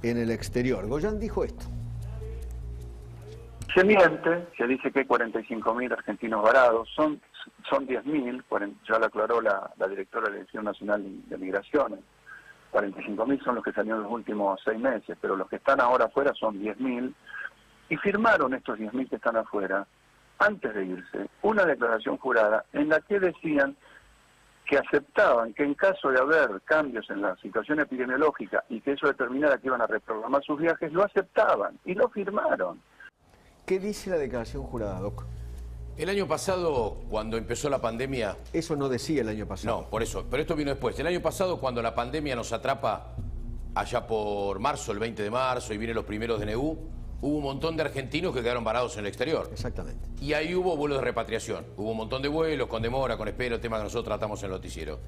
en el exterior. Goyan dijo esto. Se miente, se dice que hay 45.000 argentinos varados, son 10.000, ya lo aclaró la directora de la Dirección Nacional de Migraciones. 45.000 son los que salieron en los últimos 6 meses, pero los que están ahora afuera son 10.000, y firmaron estos 10.000 que están afuera, antes de irse, una declaración jurada en la que decían que aceptaban que en caso de haber cambios en la situación epidemiológica y que eso determinara que iban a reprogramar sus viajes, lo aceptaban y lo firmaron. ¿Qué dice la declaración jurada, Doc? El año pasado, cuando empezó la pandemia... Eso no decía el año pasado. No, por eso. Pero esto vino después. El año pasado, cuando la pandemia nos atrapa allá por marzo, el 20 de marzo, y vienen los primeros DNU, hubo un montón de argentinos que quedaron varados en el exterior. Exactamente. Y ahí hubo vuelos de repatriación. Hubo un montón de vuelos, con demora, con espera, el tema que nosotros tratamos en el noticiero.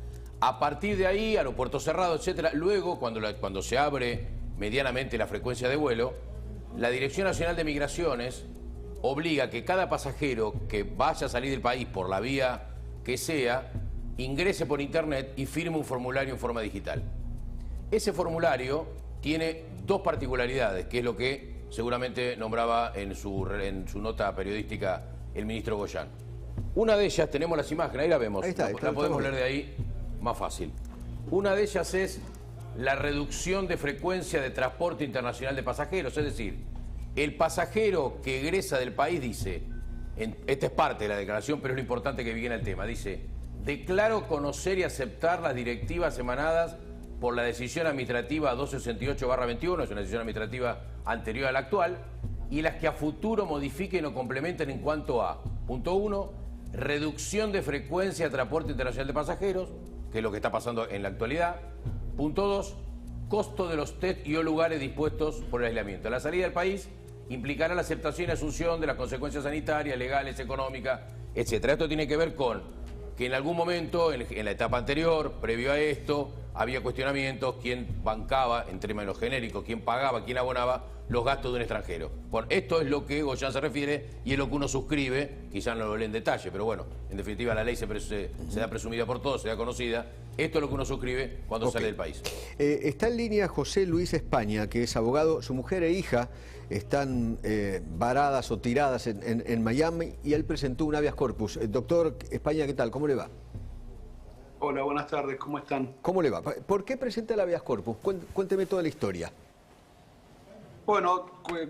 A partir de ahí, aeropuertos cerrados, etcétera. Luego, cuando se abre medianamente la frecuencia de vuelo, la Dirección Nacional de Migraciones obliga que cada pasajero que vaya a salir del país por la vía que sea, ingrese por internet y firme un formulario en forma digital. Ese formulario tiene dos particularidades, que es lo que seguramente nombraba en su nota periodística el ministro Goyan. Una de ellas, tenemos las imágenes, ahí la vemos, ahí está, la podemos leer de ahí más fácil. Una de ellas es la reducción de frecuencia de transporte internacional de pasajeros, es decir, el pasajero que egresa del país dice, esta es parte de la declaración, pero es lo importante que viene el tema, dice, declaro conocer y aceptar las directivas emanadas por la decisión administrativa 268/21, es una decisión administrativa anterior a la actual, y las que a futuro modifiquen o complementen en cuanto a, punto 1, reducción de frecuencia de transporte internacional de pasajeros, que es lo que está pasando en la actualidad, punto 2, costo de los test y o lugares dispuestos por el aislamiento. La salida del país implicará la aceptación y asunción de las consecuencias sanitarias, legales, económicas, etc. Esto tiene que ver con que en algún momento, en la etapa anterior, previo a esto, había cuestionamientos, quién bancaba, en términos genéricos, quién pagaba, quién abonaba los gastos de un extranjero. Bueno, esto es lo que Goyan se refiere y es lo que uno suscribe, quizás no lo lee en detalle, pero bueno, en definitiva la ley se da presumida por todos, se da conocida. Esto es lo que uno suscribe cuando sale del país. Está en línea José Luis España, que es abogado. Su mujer e hija están varadas o tiradas en Miami y él presentó un habeas corpus. Doctor España, ¿qué tal? ¿Cómo le va? Hola, buenas tardes, ¿cómo están? ¿Cómo le va? ¿Por qué presenta el habeas corpus? Cuénteme toda la historia. Bueno,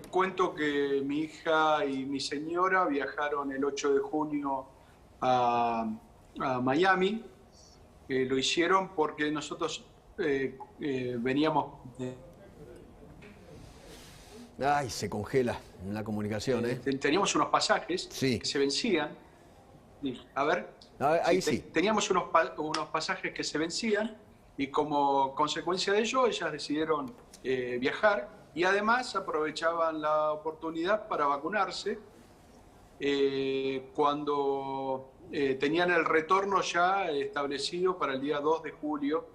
cuento que mi hija y mi señora viajaron el 8 de junio a Miami. Lo hicieron porque nosotros veníamos... Ay, se congela la comunicación, ¿eh? Teníamos unos pasajes sí. que se vencían. A ver... Ahí sí. Teníamos unos pasajes que se vencían y como consecuencia de ello ellas decidieron viajar y además aprovechaban la oportunidad para vacunarse cuando tenían el retorno ya establecido para el día 2 de julio.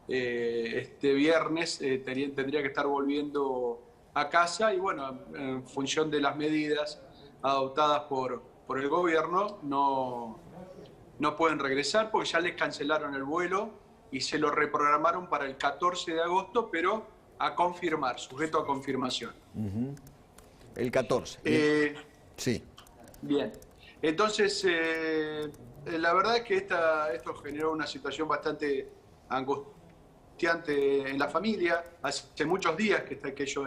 Este viernes tendría que estar volviendo a casa y bueno, en función de las medidas adoptadas por el gobierno no pueden regresar porque ya les cancelaron el vuelo y se lo reprogramaron para el 14 de agosto, pero a confirmar, sujeto a confirmación. El 14. Sí. Bien. Entonces, la verdad es que esto generó una situación bastante angustiante en la familia. Hace muchos días que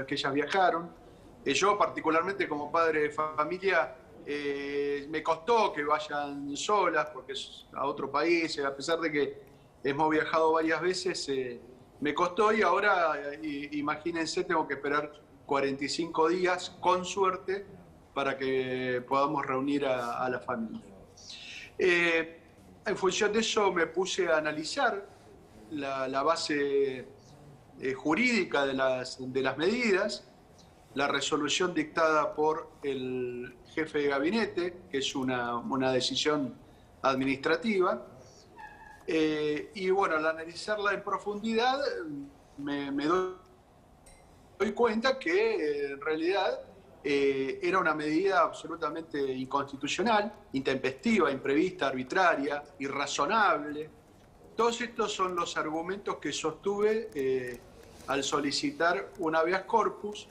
ellas viajaron. Yo, particularmente como padre de familia, me costó que vayan solas porque es a otro país, a pesar de que hemos viajado varias veces, me costó y ahora, imagínense, tengo que esperar 45 días, con suerte, para que podamos reunir a la familia. En función de eso me puse a analizar la base jurídica de las medidas, la resolución dictada por el jefe de gabinete, que es una decisión administrativa, y bueno, al analizarla en profundidad me doy cuenta que en realidad era una medida absolutamente inconstitucional, intempestiva, imprevista, arbitraria, irrazonable. Todos estos son los argumentos que sostuve al solicitar un habeas corpus,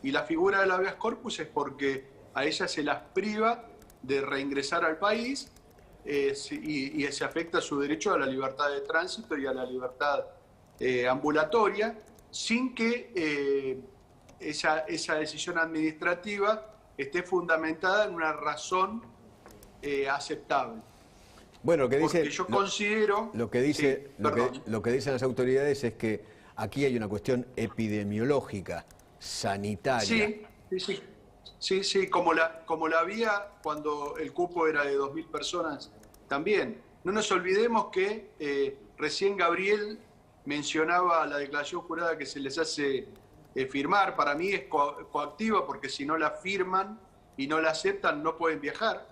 y la figura del habeas corpus es porque a ellas se las priva de reingresar al país y se afecta su derecho a la libertad de tránsito y a la libertad ambulatoria, sin que esa decisión administrativa esté fundamentada en una razón aceptable. Bueno, lo que dice, porque yo considero... lo que dice, sí, lo que dicen las autoridades es que aquí hay una cuestión epidemiológica, sanitaria. Sí, como la había cuando el cupo era de 2.000 personas también. No nos olvidemos que recién Gabriel mencionaba la declaración jurada que se les hace firmar. Para mí es coactiva, porque si no la firman y no la aceptan no pueden viajar,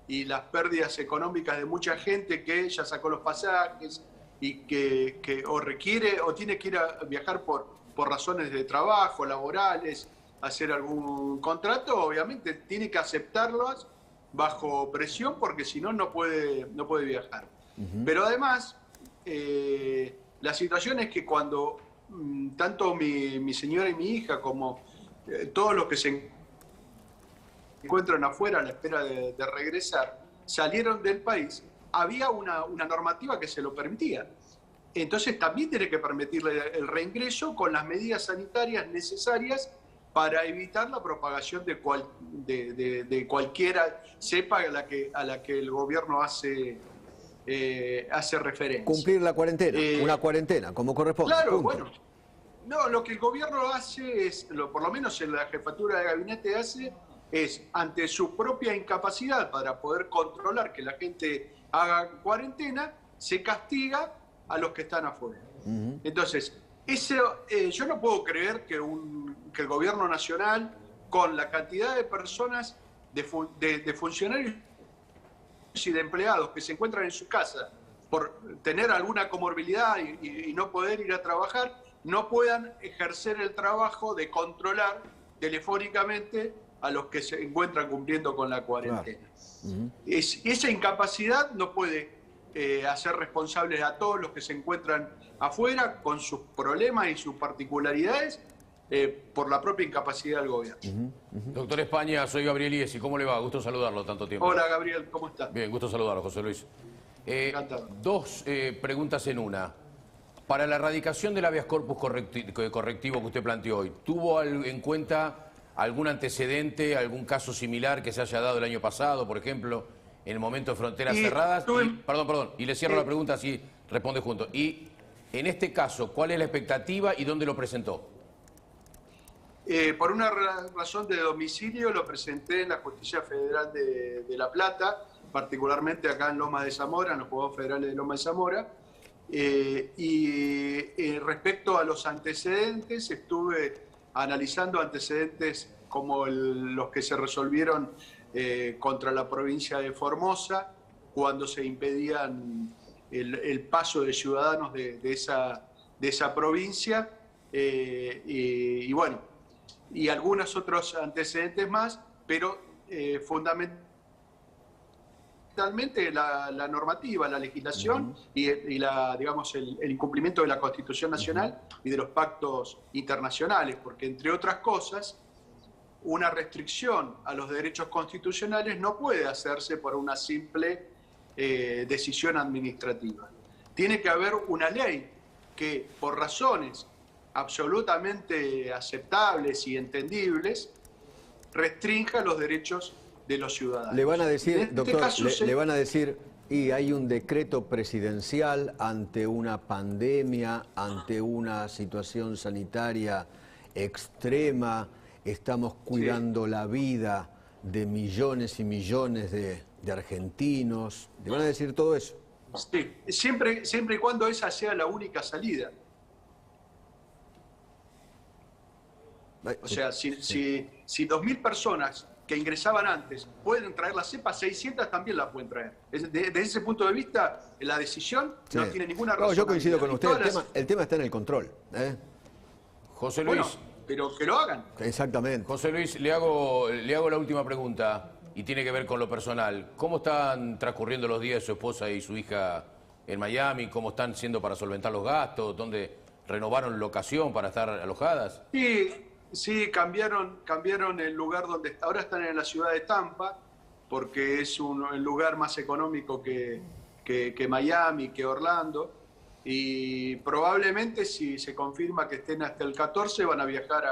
y las pérdidas económicas de mucha gente que ya sacó los pasajes y que o requiere o tiene que ir a viajar por razones de trabajo, laborales, hacer algún contrato, obviamente tiene que aceptarlas bajo presión, porque si no, no puede viajar. Pero además, la situación es que cuando tanto mi señora y mi hija como todos los que se encuentran afuera a la espera de regresar, salieron del país, había una normativa que se lo permitía. Entonces también tiene que permitirle el reingreso con las medidas sanitarias necesarias para evitar la propagación de cualquiera cepa a la que el gobierno hace referencia. Cumplir la cuarentena, una cuarentena, como corresponde. Claro, punto. bueno. No, lo que el gobierno hace es, por lo menos en la jefatura de gabinete hace, es ante su propia incapacidad para poder controlar que la gente haga cuarentena, se castiga a los que están afuera. Entonces, yo no puedo creer que el gobierno nacional, con la cantidad de personas, de funcionarios y de empleados que se encuentran en su casa por tener alguna comorbilidad y no poder ir a trabajar, no puedan ejercer el trabajo de controlar telefónicamente a los que se encuentran cumpliendo con la cuarentena. Claro. Esa incapacidad no puede hacer responsables a todos los que se encuentran afuera con sus problemas y sus particularidades por la propia incapacidad del gobierno. Doctor España, soy Gabriel Iesi. ¿Cómo le va? Gusto saludarlo tanto tiempo. Hola, Gabriel, ¿cómo estás? Bien, gusto saludarlo, José Luis. Encantado. Dos preguntas en una. Para la erradicación del habeas corpus correctivo que usted planteó hoy, ¿tuvo en cuenta algún antecedente, algún caso similar que se haya dado el año pasado, por ejemplo, en el momento de fronteras cerradas? Perdón, y le cierro la pregunta así responde junto. Y en este caso, ¿cuál es la expectativa y dónde lo presentó? Por una razón de domicilio lo presenté en la Justicia Federal de La Plata, particularmente acá en Lomas de Zamora, en los Juzgados Federales de Lomas de Zamora. Respecto a los antecedentes, estuve analizando antecedentes como los que se resolvieron contra la provincia de Formosa, cuando se impedían el paso de ciudadanos de esa provincia, y bueno, y algunos otros antecedentes más, pero fundamentalmente la normativa, la legislación y digamos, el incumplimiento de la Constitución Nacional y de los pactos internacionales, porque entre otras cosas, una restricción a los derechos constitucionales no puede hacerse por una simple decisión administrativa. Tiene que haber una ley que, por razones absolutamente aceptables y entendibles, restrinja los derechos de los ciudadanos. Le van a decir, doctor, le van a decir, y hay un decreto presidencial ante una pandemia, ante una situación sanitaria extrema, estamos cuidando la vida de millones y millones de argentinos. ¿Le van a decir todo eso? Sí, siempre y cuando esa sea la única salida. O sea, si 2.000 personas que ingresaban antes pueden traer la cepa, 600 también la pueden traer. Desde ese punto de vista, la decisión no tiene ninguna razón. No, yo coincido con usted, el tema está en el control. José Luis. Bueno, pero que lo hagan. Exactamente. José Luis, le hago la última pregunta y tiene que ver con lo personal. ¿Cómo están transcurriendo los días de su esposa y su hija en Miami? ¿Cómo están siendo para solventar los gastos? ¿Dónde ¿Renovaron locación para estar alojadas? Sí, sí, cambiaron el lugar donde ahora están en la ciudad de Tampa, porque es el lugar más económico que Miami, que Orlando, y probablemente si se confirma que estén hasta el 14 van a viajar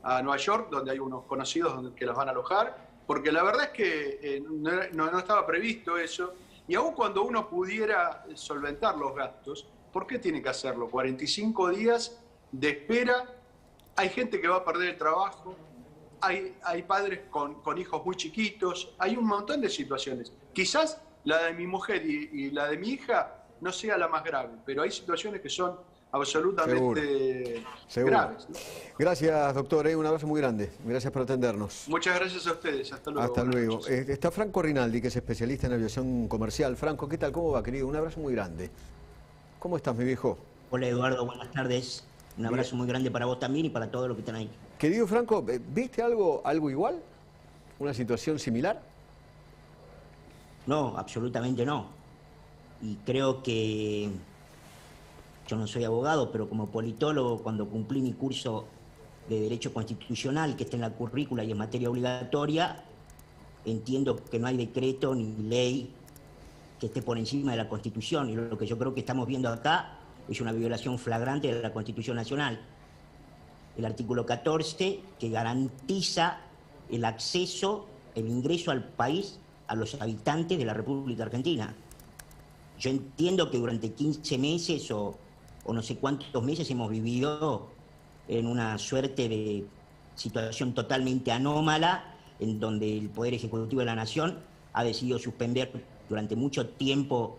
a Nueva York, donde hay unos conocidos que las van a alojar, porque la verdad es que no estaba previsto eso, y aun cuando uno pudiera solventar los gastos, ¿por qué tiene que hacerlo? 45 días de espera, hay gente que va a perder el trabajo, hay padres con hijos muy chiquitos, hay un montón de situaciones. Quizás la de mi mujer y la de mi hija no sea la más grave, pero hay situaciones que son absolutamente graves, ¿no? Gracias, doctor. Un abrazo muy grande. Gracias por atendernos. Muchas gracias a ustedes. Hasta luego. Hasta luego. Está Franco Rinaldi, que es especialista en aviación comercial. Franco, ¿qué tal? ¿Cómo va, querido? Un abrazo muy grande. ¿Cómo estás, mi viejo? Hola, Eduardo. Buenas tardes. Un abrazo muy grande para vos también y para todos los que están ahí. Querido Franco, ¿viste algo igual? ¿Una situación similar? No, absolutamente no. Y creo que yo no soy abogado, pero como politólogo, cuando cumplí mi curso de Derecho Constitucional, que está en la currícula y en materia obligatoria, entiendo que no hay decreto ni ley que esté por encima de la Constitución. Y lo que yo creo que estamos viendo acá es una violación flagrante de la Constitución Nacional. El artículo 14, que garantiza el acceso, el ingreso al país a los habitantes de la República Argentina. Yo entiendo que durante 15 meses o no sé cuántos meses hemos vivido en una suerte de situación totalmente anómala, en donde el Poder Ejecutivo de la Nación ha decidido suspender durante mucho tiempo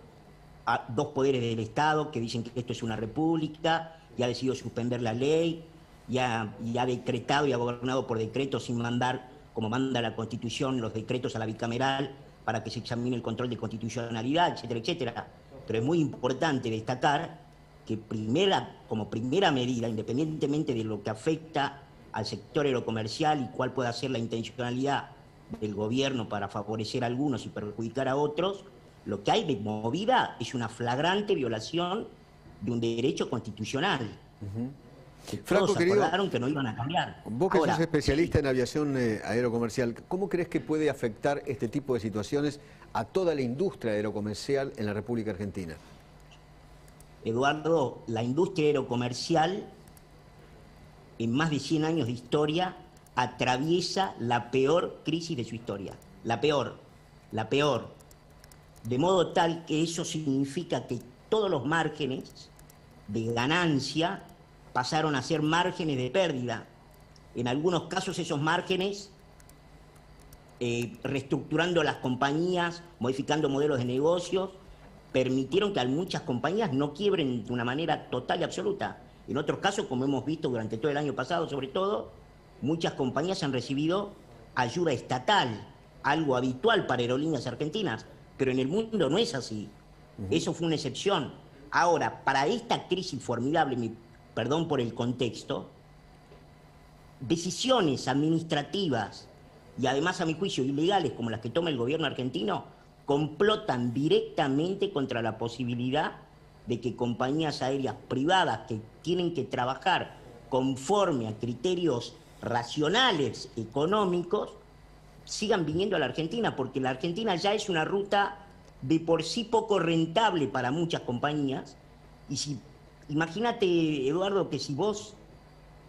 a dos poderes del Estado que dicen que esto es una república, y ha decidido suspender la ley, y ha decretado y ha gobernado por decreto sin mandar, como manda la Constitución, los decretos a la bicameral para que se examine el control de constitucionalidad, etcétera, etcétera. Pero es muy importante destacar que como primera medida, independientemente de lo que afecta al sector aerocomercial y cuál pueda ser la intencionalidad del gobierno para favorecer a algunos y perjudicar a otros, lo que hay de movida es una flagrante violación de un derecho constitucional. Que Franco, todos querido, acordaron que no iban a cambiar. Vos que Ahora, sos especialista en aviación aerocomercial, ¿cómo crees que puede afectar este tipo de situaciones a toda la industria aerocomercial en la República Argentina? Eduardo, la industria aerocomercial, en más de 100 años de historia, atraviesa la peor crisis de su historia. La peor. De modo tal que eso significa que todos los márgenes de ganancia pasaron a ser márgenes de pérdida. En algunos casos esos márgenes, reestructurando las compañías, modificando modelos de negocios, permitieron que muchas compañías no quiebren de una manera total y absoluta. En otros casos, como hemos visto durante todo el año pasado, sobre todo, muchas compañías han recibido ayuda estatal, algo habitual para aerolíneas argentinas, pero en el mundo no es así. Eso fue una excepción. Ahora, para esta crisis formidable, perdón por el contexto, decisiones administrativas y además, a mi juicio, ilegales como las que toma el gobierno argentino, complotan directamente contra la posibilidad de que compañías aéreas privadas que tienen que trabajar conforme a criterios racionales, económicos, sigan viniendo a la Argentina, porque la Argentina ya es una ruta de por sí poco rentable para muchas compañías. Y imagínate, Eduardo, que si vos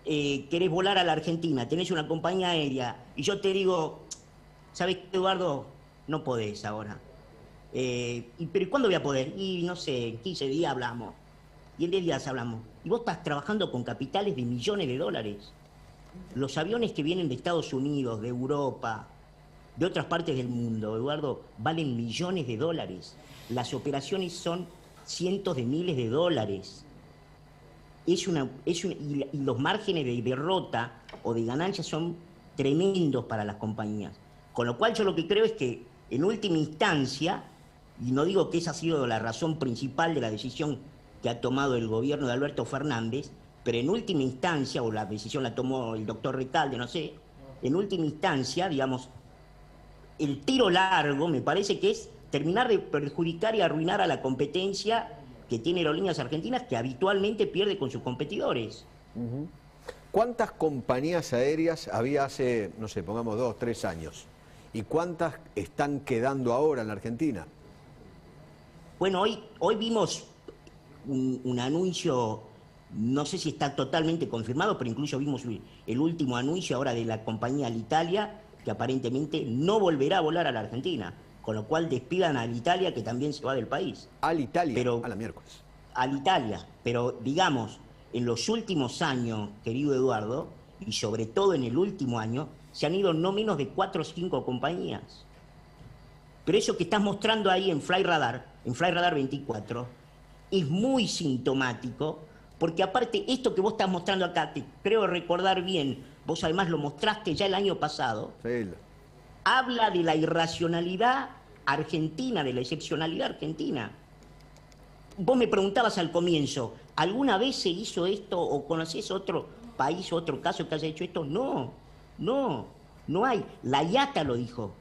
querés volar a la Argentina, tenés una compañía aérea, y yo te digo, ¿sabés qué, Eduardo? No podés ahora. ¿Pero cuándo voy a poder? Y no sé, en 15 días hablamos. Y en 10 días hablamos. Y vos estás trabajando con capitales de millones de dólares. Los aviones que vienen de Estados Unidos, de Europa, de otras partes del mundo, Eduardo, valen millones de dólares. Las operaciones son cientos de miles de dólares. Y los márgenes de derrota o de ganancia son tremendos para las compañías. Con lo cual yo lo que creo es que, en última instancia, y no digo que esa ha sido la razón principal de la decisión que ha tomado el gobierno de Alberto Fernández, pero en última instancia, o la decisión la tomó el doctor Recalde, no sé, en última instancia, digamos, el tiro largo me parece que es terminar de perjudicar y arruinar a la competencia que tiene Aerolíneas Argentinas, que habitualmente pierde con sus competidores. ¿Cuántas compañías aéreas había hace, no sé, pongamos 2, 3 años? ¿Y cuántas están quedando ahora en la Argentina? Bueno, hoy vimos un anuncio, no sé si está totalmente confirmado, pero incluso vimos el último anuncio ahora de la compañía Alitalia, que aparentemente no volverá a volar a la Argentina, con lo cual despidan a Alitalia, que también se va del país. Alitalia, Pero, a la miércoles. Alitalia, pero digamos, en los últimos años, querido Eduardo, y sobre todo en el último año, se han ido no menos de 4 o 5 compañías. Pero eso que estás mostrando ahí en Flyradar 24, es muy sintomático, porque aparte esto que vos estás mostrando acá, que creo recordar bien, vos además lo mostraste ya el año pasado, Sí. habla de la irracionalidad argentina, de la excepcionalidad argentina. Vos me preguntabas al comienzo, ¿alguna vez se hizo esto o conocés otro país o otro caso que haya hecho esto? No hay. La IATA lo dijo.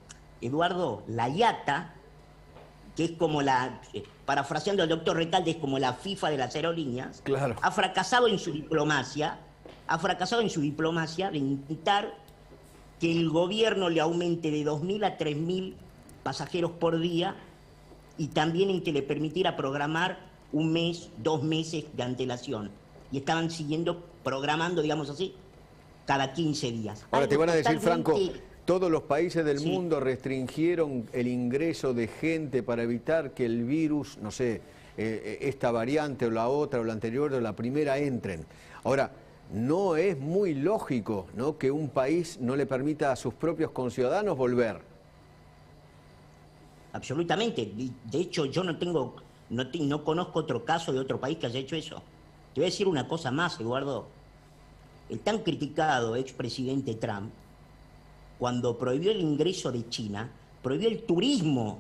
Eduardo, la IATA, que es como parafraseando al doctor Recalde, es como la FIFA de las aerolíneas, Claro. ha fracasado en su diplomacia de intentar que el gobierno le aumente de 2.000 a 3.000 pasajeros por día y también en que le permitiera programar 1 mes, 2 meses de antelación. Y estaban programando, digamos así, cada 15 días. Ahora te Algo van a decir, Franco, totalmente... todos los países del Sí. mundo restringieron el ingreso de gente para evitar que el virus, no sé, esta variante o la otra o la anterior o la primera entren. Ahora, no es muy lógico, ¿no?, que un país no le permita a sus propios conciudadanos volver. Absolutamente. De hecho, yo no conozco otro caso de otro país que haya hecho eso. Te voy a decir una cosa más, Eduardo. El tan criticado expresidente Trump, cuando prohibió el ingreso de China, prohibió el turismo,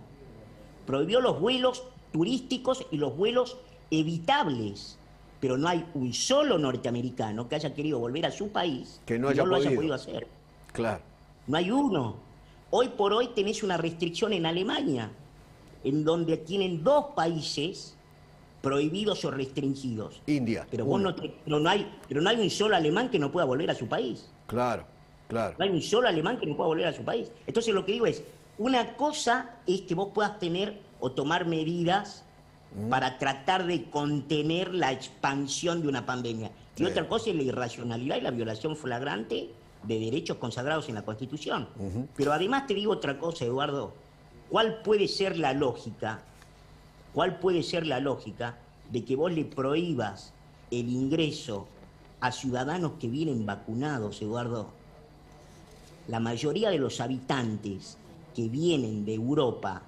prohibió los vuelos turísticos y los vuelos evitables. Pero no hay un solo norteamericano que haya querido volver a su país Que no y haya lo haya podido. podido hacer. Claro. No hay uno. Hoy por hoy tenés una restricción en Alemania, en donde tienen 2 países prohibidos o restringidos. India. Pero no hay un solo alemán que no pueda volver a su país. Claro, claro. No hay un solo alemán que no pueda volver a su país. Entonces lo que digo es, una cosa es que vos puedas tener o tomar medidas para tratar de contener la expansión de una pandemia. Y Sí. otra cosa es la irracionalidad y la violación flagrante de derechos consagrados en la Constitución. Pero además te digo otra cosa, Eduardo. ¿Cuál puede ser la lógica? ¿Cuál puede ser la lógica de que vos le prohíbas el ingreso a ciudadanos que vienen vacunados, Eduardo? La mayoría de los habitantes que vienen de Europa,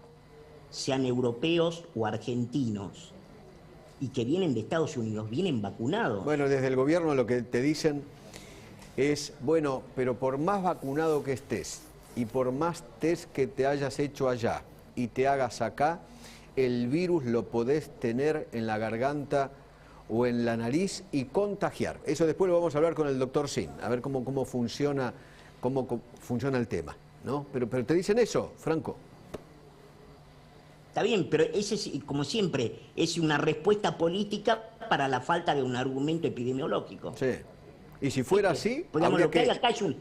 sean europeos o argentinos, y que vienen de Estados Unidos, vienen vacunados. Bueno, desde el gobierno lo que te dicen es, bueno, pero por más vacunado que estés y por más test que te hayas hecho allá y te hagas acá, el virus lo podés tener en la garganta o en la nariz y contagiar. Eso después lo vamos a hablar con el doctor Sin, a ver cómo funciona el tema, ¿no? Pero te dicen eso, Franco. Está bien, pero ese es, como siempre, es una respuesta política para la falta de un argumento epidemiológico. Sí. Y si fuera así, Pues, digamos,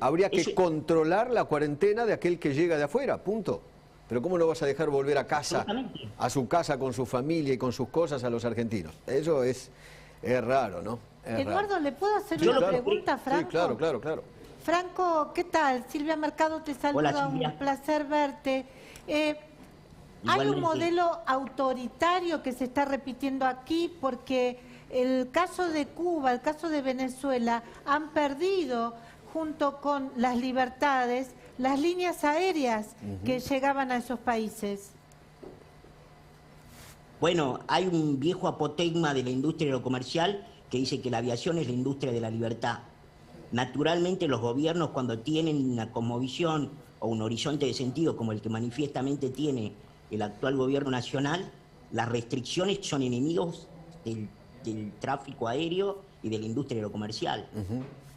habría que controlar la cuarentena de aquel que llega de afuera, punto. Pero ¿cómo no vas a dejar volver a casa, a su casa con su familia y con sus cosas a los argentinos? Eso es raro, ¿no? Eduardo, raro. ¿le puedo hacer Yo una lo- pregunta, Franco? Sí, claro. Franco, ¿qué tal? Silvia Mercado te saluda, Hola, Silvia. un placer verte. Hay un Igualmente. modelo autoritario que se está repitiendo aquí porque el caso de Cuba, el caso de Venezuela, han perdido, junto con las libertades, las líneas aéreas que llegaban a esos países. Bueno, hay un viejo apotegma de la industria aerocomercial que dice que la aviación es la industria de la libertad. Naturalmente los gobiernos, cuando tienen una cosmovisión o un horizonte de sentido como el que manifiestamente tiene el actual gobierno nacional, las restricciones son enemigos del tráfico aéreo y de la industria aerocomercial.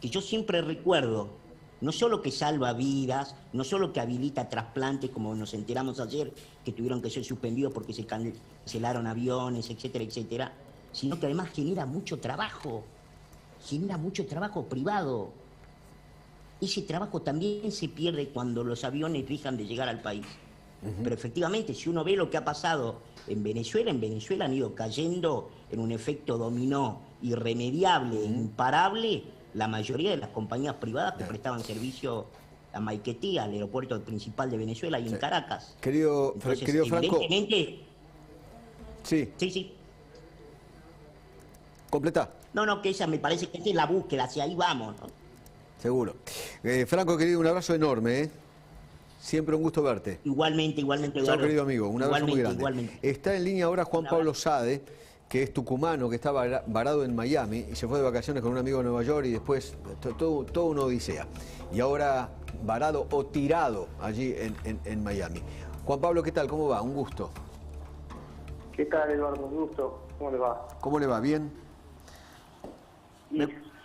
Que yo siempre recuerdo, no solo que salva vidas, no solo que habilita trasplantes, como nos enteramos ayer, que tuvieron que ser suspendidos porque se cancelaron aviones, etcétera, etcétera, sino que además genera mucho trabajo privado. Ese trabajo también se pierde cuando los aviones dejan de llegar al país. Pero efectivamente, si uno ve lo que ha pasado en Venezuela han ido cayendo en un efecto dominó irremediable, imparable, la mayoría de las compañías privadas que prestaban servicio a Maiquetía, al aeropuerto principal de Venezuela y en Caracas. Querido Franco. Evidentemente. Sí. Sí. Completa. No, que esa me parece que esa es la búsqueda, hacia ahí vamos, ¿no? Seguro. Franco, querido, un abrazo enorme, ¿eh? Siempre un gusto verte. Igualmente, Eduardo. Chao, querido amigo, un abrazo muy grande. Igualmente. Está en línea ahora Juan Pablo Sade, que es tucumano, que estaba varado en Miami y se fue de vacaciones con un amigo de Nueva York y después todo una odisea. Y ahora varado o tirado allí en Miami. Juan Pablo, ¿qué tal? ¿Cómo va? Un gusto. ¿Qué tal, Eduardo? Un gusto. ¿Cómo le va? ¿Cómo le va? ¿Bien?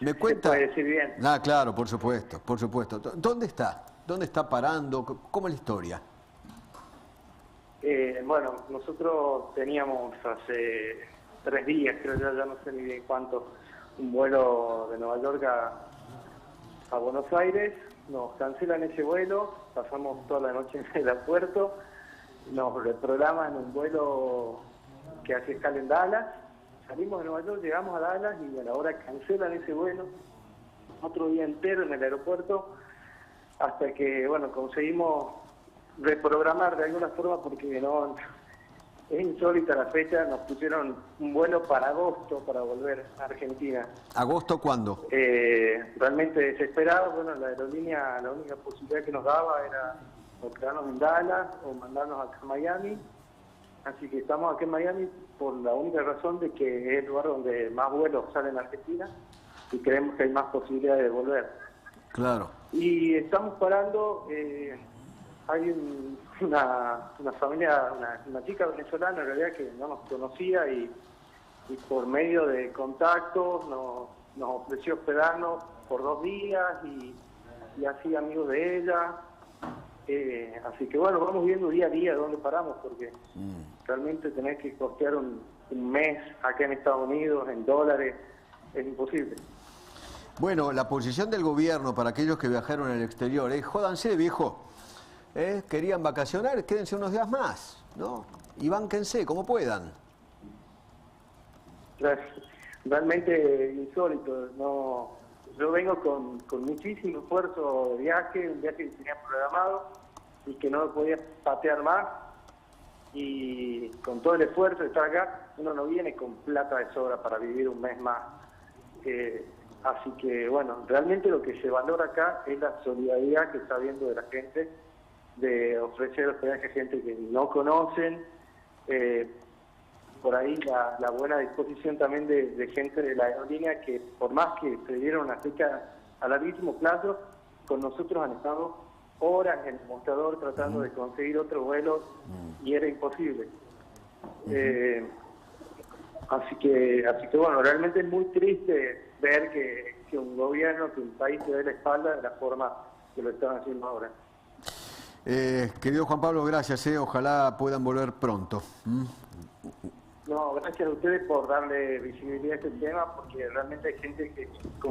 ¿Me cuenta? Se puede decir bien. Ah, claro, por supuesto, por supuesto. ¿Dónde está? ¿Dónde está parando? ¿Cómo es la historia? Bueno, nosotros teníamos hace 3 días, creo ya no sé ni de cuánto, un vuelo de Nueva York a Buenos Aires. Nos cancelan ese vuelo, pasamos toda la noche en el aeropuerto, nos reprograman un vuelo que hace escala en Dallas. Salimos de Nueva York, llegamos a Dallas y a la hora cancelan ese vuelo. Otro día entero en el aeropuerto hasta que, bueno, conseguimos reprogramar de alguna forma porque no es insólita la fecha. Nos pusieron un vuelo para agosto para volver a Argentina. ¿Agosto cuándo? Realmente desesperados. Bueno, la aerolínea, la única posibilidad que nos daba era o quedarnos en Dallas o mandarnos acá a Miami. Así que estamos aquí en Miami por la única razón de que es el lugar donde más vuelos salen a Argentina y creemos que hay más posibilidades de volver. Claro. Y estamos parando, hay una familia, una chica venezolana en realidad que no nos conocía y por medio de contactos nos ofreció hospedarnos por 2 días y así amigos de ella. Así que bueno, vamos viendo día a día dónde paramos porque realmente tener que costear un mes acá en Estados Unidos en dólares es imposible. Bueno, la posición del gobierno para aquellos que viajaron al exterior, jódanse, viejo. Querían vacacionar, quédense unos días más, ¿no? Y bánquense como puedan. Realmente insólito, no. Yo vengo con muchísimo esfuerzo de viaje, un viaje que tenía programado y que no podía patear más. Y con todo el esfuerzo de estar acá, uno no viene con plata de sobra para vivir un mes más. Así que, bueno, realmente lo que se valora acá es la solidaridad que está habiendo de la gente, de ofrecer hospedaje a gente que no conocen, por ahí la buena disposición también de gente de la aerolínea que por más que se dieron una fecha a larguísimo plazo, con nosotros han estado horas en el mostrador tratando de conseguir otro vuelo y era imposible. Así que bueno, realmente es muy triste ver que un gobierno, que un país se dé la espalda de la forma que lo están haciendo ahora. Querido Juan Pablo, gracias. Ojalá puedan volver pronto. No, gracias a ustedes por darle visibilidad a este tema, porque realmente hay gente que, como